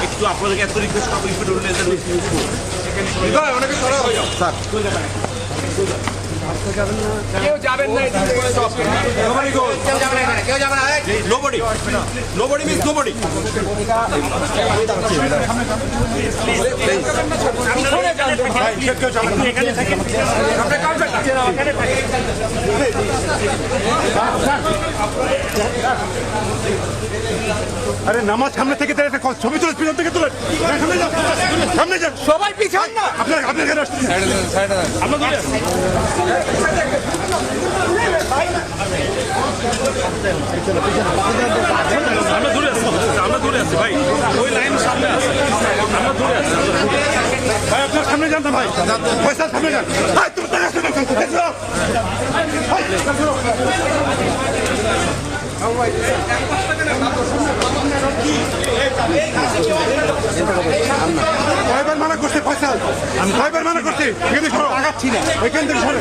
একটু আপনাদেরকে এত রিকোয়েস্ট করবো অনেকে সরা হয়ে যাও স্যার কেউ যাবেন না nobody means nobody আরে নামাজ সামনে থেকে ছবি তুলে পিছন থেকে তুলে সামনে যান সবাই পিছন না আপনার এখানে আসছেন আমরা দূরে আছি ভাই ওই লাইন সামনে আছে আমরা দূরে আছি ভাই আপনার সামনে যান না ভাই পয়সা সামনে যান ভাই তুমি কয়বার মানা করছে পয়সা আমি কয়বার মানা করছি এখানে সরো আগাচ্ছি না ওইখান থেকে সরো